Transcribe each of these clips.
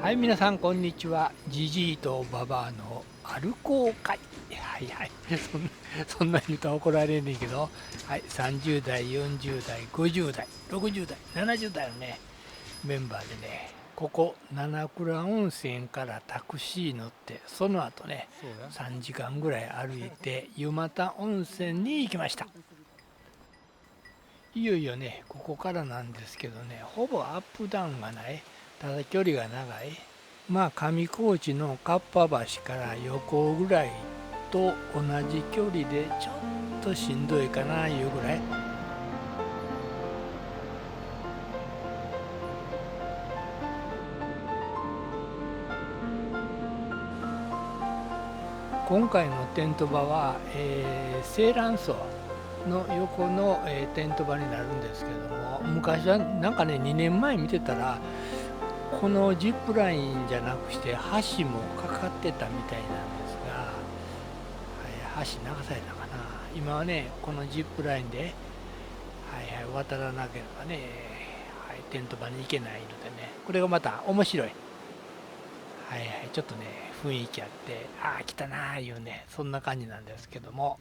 はい、皆さんこんにちは。ジジイとババアの歩こう会。はいはい。そんなに言うと怒られんねんけど、はい、30代、40代、50代、60代、70代のね、メンバーでね、ここ七倉温泉からタクシー乗って、その後ね、3時間ぐらい歩いて湯俣温泉に行きました。いよいよね、ここからなんですけどね、ほぼアップダウンがない。ただ距離が長い。まあ上高地のかっぱ橋から横ぐらいと同じ距離でちょっとしんどいかないうぐらい。今回のテント場は、青蘭荘の横の、テント場になるんですけども、昔はなんかね2年前見てたらこのジップラインじゃなくして橋もかかってたみたいなんですが、はい、橋流されたかな。今はねこのジップラインで、はいはい、渡らなければね、はい、テント場に行けないのでね、これがまた面白い。はいはい、ちょっとね雰囲気あって、ああ来たなあいうね、そんな感じなんですけども、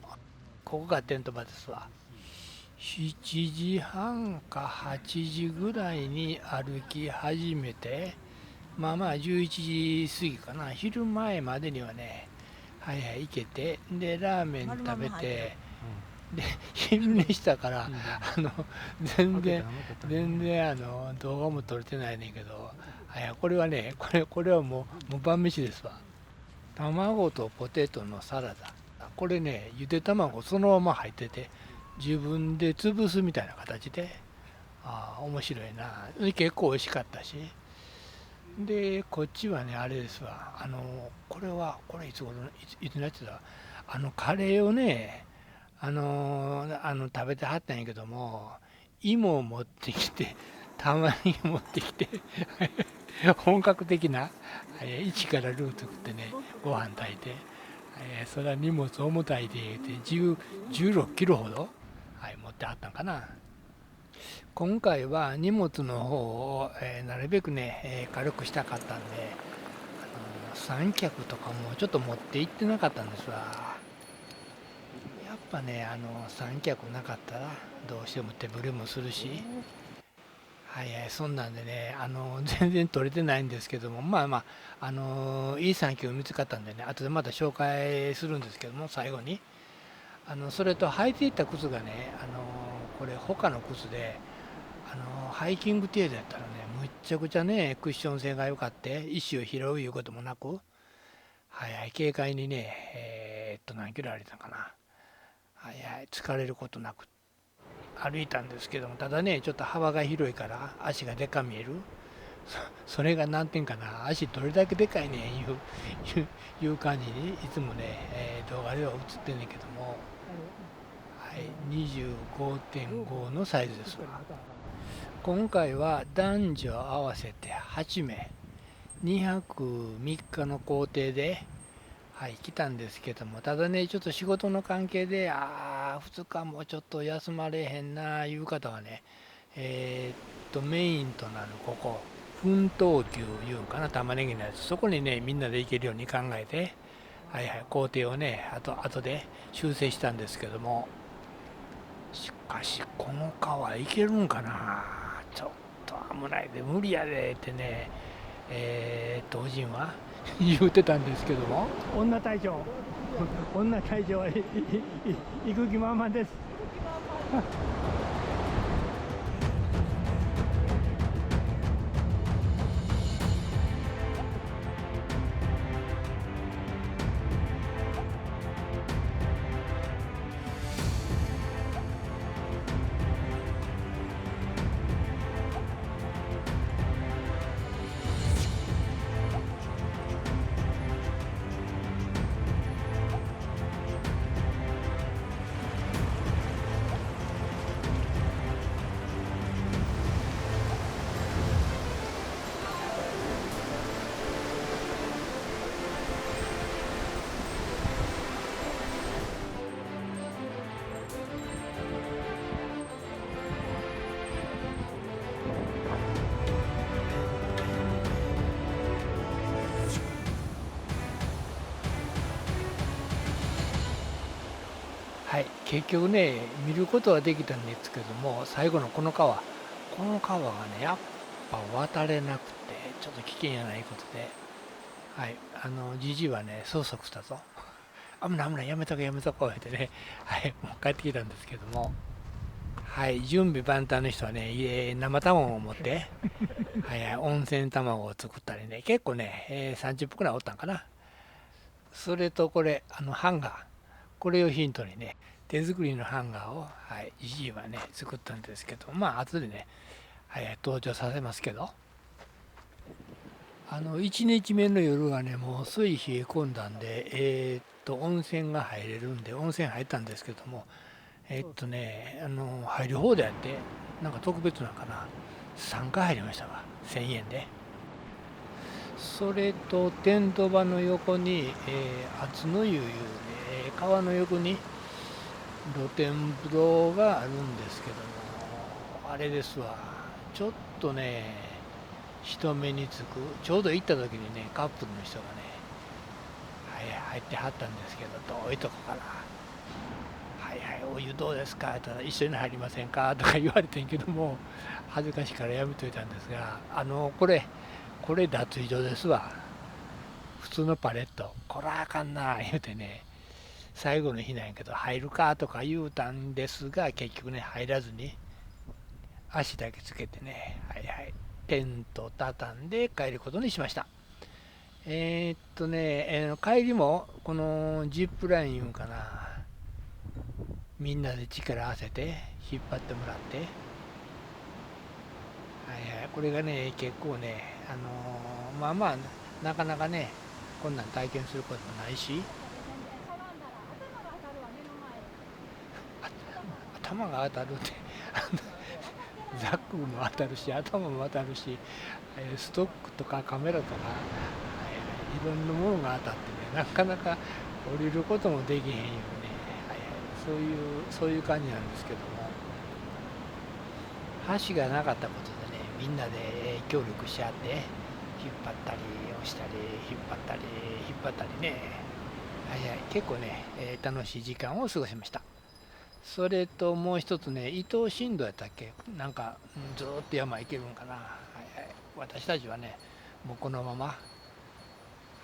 ここがテント場ですわ。7時半か8時ぐらいに歩き始めて、まあまあ11時過ぎかな、昼前までにはね、はいはい行けて、でラーメン食べて、で昼寝したから、全然動画も撮れてないねんけど、はい、これはねこれはもう晩飯ですわ。卵とポテトのサラダ、これねゆで卵そのまま入ってて自分で潰すみたいな形で、ああ面白いな。結構美味しかったし、でこっちはねあれですわ、これいつ頃いつのやつだ、カレーをね、食べてはったんやけども、芋を持ってきて玉ねぎ持ってきて本格的な、一からルー作ってね、ご飯炊いて、それは荷物重たいで言うて16キロほど、はい、持ってはったんかな。今回は荷物の方を、なるべくね、軽くしたかったんで、三脚とかもちょっと持って行ってなかったんですわ。やっぱね、三脚なかったらどうしても手ぶれもするし、はいはい、そんなんでね、全然取れてないんですけども、まあまあ、いい三脚見つかったんでね、後でまた紹介するんですけども、最後に。それと履いていった靴がね、これ他の靴で、ハイキング程度やったらね、むっちゃくちゃね、クッション性が良かって、石を拾ういうこともなく、はいはい、軽快にね、何キロ歩いたかな。はいはい、疲れることなく歩いたんですけども、ただね、ちょっと幅が広いから足がでか見える。それが何点かな、足どれだけでかいねんいう感じにいつもね、動画では映ってんねんけども、はい、25.5のサイズですわ。今回は男女合わせて8名、2泊3日の行程で、はい、来たんですけども、ただね、ちょっと仕事の関係で、2日もちょっと休まれへんないう方はね、メインとなるここ、奮闘牛いうんかな、玉ねぎのやつ、そこにね、みんなで行けるように考えて、はいはい、工程をね、後で修正したんですけども、しかし、この川行けるんかな、ちょっと危ないで、無理やでってね、当人は言うてたんですけども、女隊長、女隊長は行く気満々です。結局ね、見ることはできたんですけども、最後のこの川がね、やっぱ渡れなくて、ちょっと危険やないことで、はい、じじいはね、捜索したぞ。危ない危ない、やめとけやめとこうってね、はい、もう帰ってきたんですけども、はい、準備万端の人はね、生卵を持って、はいはい、温泉卵を作ったりね、結構ね、30分くらいおったんかな。それとこれ、ハンガー、これをヒントにね、手作りのハンガーを、はい、じじいはね、作ったんですけど、まあ、後でね、はい、登場させますけど、1日目の夜がね、もうすい冷え込んだんで、温泉が入れるんで、温泉入ったんですけども、入る方であって、なんか特別なんかな、3回入りましたわ、1000円で。それと、テント場の横に、厚の湯いうね、川の横に露天風呂があるんですけども、あれですわ、ちょっとね、人目につく、ちょうど行った時にね、カップルの人がね、はい、入ってはったんですけど、遠いとこから、はいはい、お湯どうですかって言ったら、一緒に入りませんかとか言われてんけども、恥ずかしいからやめといたんですが、これ脱衣所ですわ。普通のパレット、こらあかんな言うてね、最後の日なんやけど、入るかとか言うたんですが、結局ね、入らずに、足だけつけてね、はいはい、テント畳んで帰ることにしました。帰りも、このジップラインいうんかな、みんなで力合わせて引っ張ってもらって、はいはい、これがね、結構ね、まあまあ、なかなかね、こんなん体験することもないし、頭が当たるってザックも当たるし、頭も当たるし、ストックとかカメラとか、いろんなものが当たってね、なかなか降りることもできへんよね、そういう感じなんですけども、橋がなかったことでね、みんなで協力し合って、引っ張ったり押したり、引っ張ったり、引っ張ったりね、結構ね、楽しい時間を過ごしました。それともう一つね、伊東新道やったっけ、なんか、ずーっと山行けるんかな、はいはい、私たちはね、もうこのまま、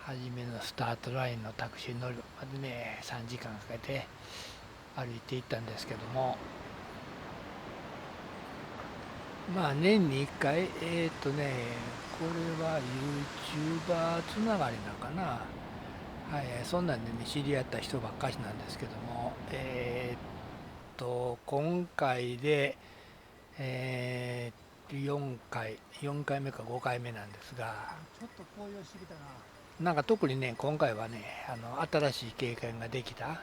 初めのスタートラインのタクシー乗るまでね、3時間かけて歩いていったんですけども、まあ年に1回、これは YouTuber つながりなんかな、はい、そんなんでね、知り合った人ばっかしなんですけども、今回で、4回目か5回目なんですが、ちょっと高揚してきたな。なんか特にね、今回はね、新しい経験ができた、は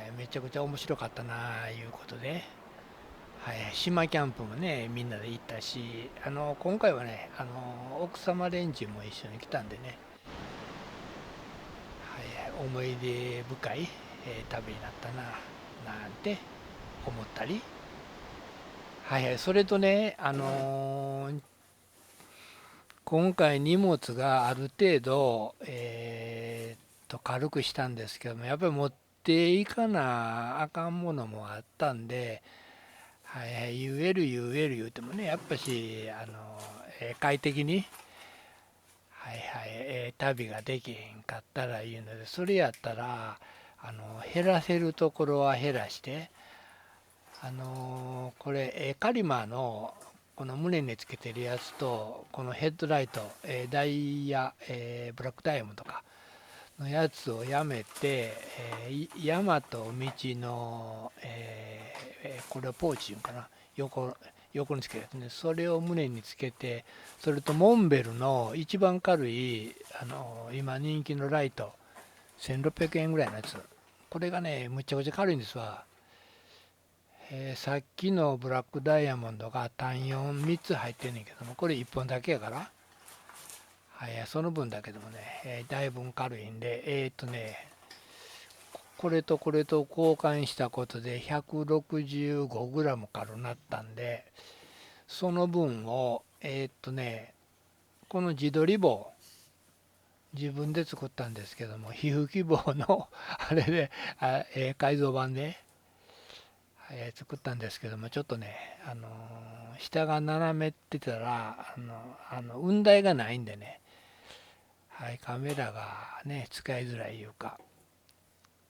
い、めちゃくちゃ面白かったなあいうことで、はい、島キャンプもね、みんなで行ったし、今回はね、奥様連中も一緒に来たんでね、はい、思い出深い、旅になったな、なんて思ったり、はいはい、それとね、今回荷物がある程度、軽くしたんですけども、やっぱり持っていかなあかんものもあったんで、はいはい、言うてもね、やっぱし、快適に、はいはい、旅ができへんかったらいうので、それやったら、減らせるところは減らして、これ、カリマのこの胸につけてるやつと、このヘッドライト、ダイヤ、ブラックダイヤモンドとかのやつをやめて、山と道の、これはポーチいうかな、横につけるやつね、それを胸につけて、それとモンベルの一番軽い、今人気のライト、1600円ぐらいのやつ、これがね、むちゃくちゃ軽いんですわ。さっきのブラックダイヤモンドが単43つ入ってんねんけども、これ1本だけやから、はい、その分だけどもね、だいぶ軽いんで、これとこれと交換したことで 165g 軽なったんで、その分を、この自撮り棒、自分で作ったんですけども、皮膚希望のあれで、改造版で、作ったんですけども、ちょっとね、下が斜めってたら雲台がないんでね、はい、カメラがね使いづらいいうか、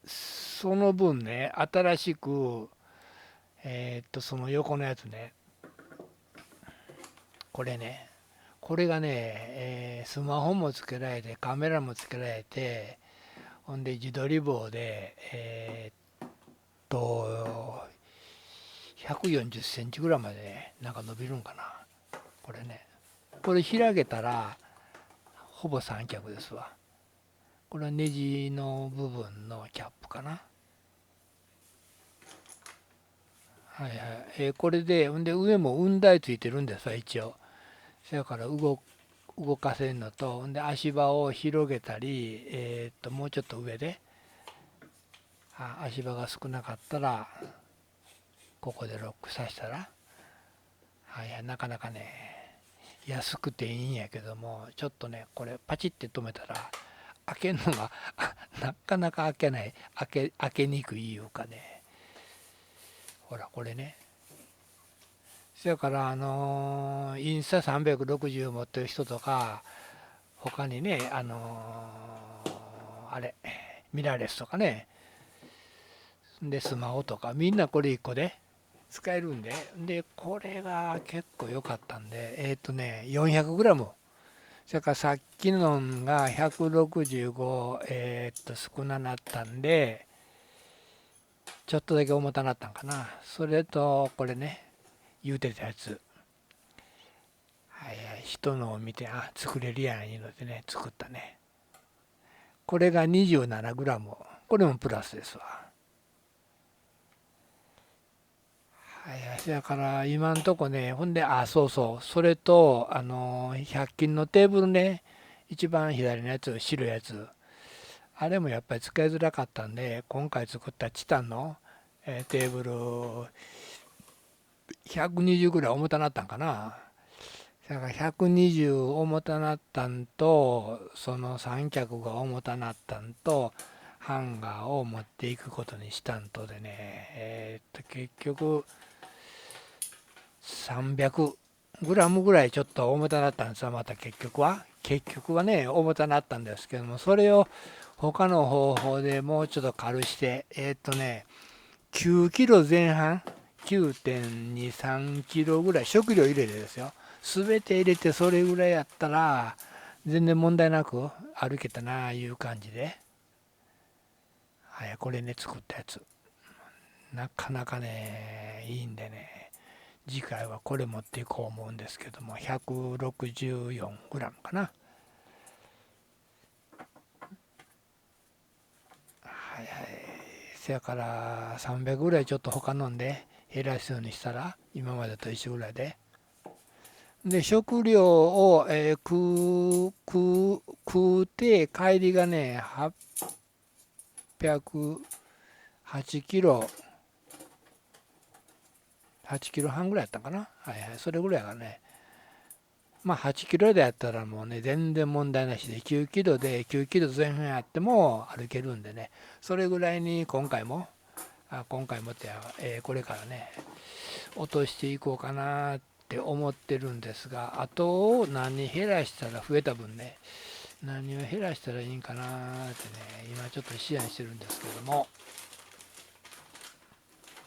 その分ね新しくその横のやつね、これね、これがね、スマホもつけられてカメラもつけられて、ほんで自撮り棒で140センチぐらいまでねなんか伸びるんかな、これね。これ開けたらほぼ三脚ですわ。これはネジの部分のキャップかな。はいはい。これで、んで上も雲台ついてるんですわ、一応。それから動かせるのと、んで足場を広げたり、もうちょっと上で、足場が少なかったら、ここでロックさせたら、はいはい、なかなかね、安くていいんやけども、ちょっとね、これパチって止めたら、開けるのがなかなか開けない、開けにくいいうかね、ほら、これね。そやから、インスタ360持ってる人とか、他にね、あれ、ミラーレスとかね、で、スマホとか、みんなこれ1個で使えるんで、で、これが結構良かったんで、400グラム。それからさっきのが165、少ななったんで、ちょっとだけ重たなったんかな。それと、これね、言うてたやつ。はいはい、人のを見て、作れるやんいうのでね、作ったね。これが27グラム。これもプラスですわ。はいはい、だから今んとこね、ほんで、そうそう、それと、100均のテーブルね、一番左のやつ、白いやつ、あれもやっぱり使いづらかったんで、今回作ったチタンの、テーブル、120ぐらい重たなったんかな。だから120重たなったんと、その三脚が重たなったんと、ハンガーを持っていくことにしたんとでね、結局300グラムぐらいちょっと重たなったんですよ、また結局は。結局はね、重たなったんですけども、それを他の方法でもうちょっと軽して、9キロ前半、9.2、3キロぐらい、食料入れてですよ。すべて入れてそれぐらいやったら、全然問題なく歩けたなあいう感じで。はい、これね、作ったやつ。なかなかね、いいんでね、次回はこれ持っていこう思うんですけども、164グラムかな。はいはい。せやから300ぐらいちょっと他のんで減らすようにしたら、今までと一緒ぐらいで。で、食料を、食うて、帰りがね、808キロ、8キロ半ぐらいやったかな。はいはい、それぐらいがね。まあ8キロでやったらもうね、全然問題なしで、9キロで9キロ前半やっても歩けるんでね、それぐらいに今回もってや、これからね、落としていこうかなって思ってるんですが、あと何減らしたら増えた分ね、何を減らしたらいいんかなってね、今ちょっと思案してるんですけども、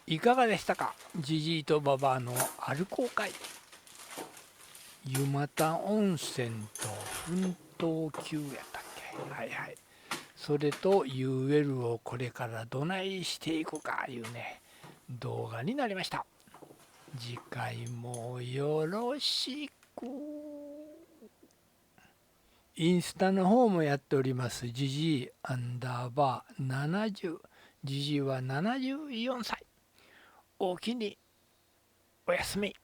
いかがでしたか、じじいとばばあの歩こう会。湯俣温泉と奮闘級やったっけ、はいはい。それと UL をこれからどないしていくかいうね、動画になりました。次回もよろしく。インスタの方もやっております。ジジイアンダーバー70。ジジイは74歳。おおきにおやすみ。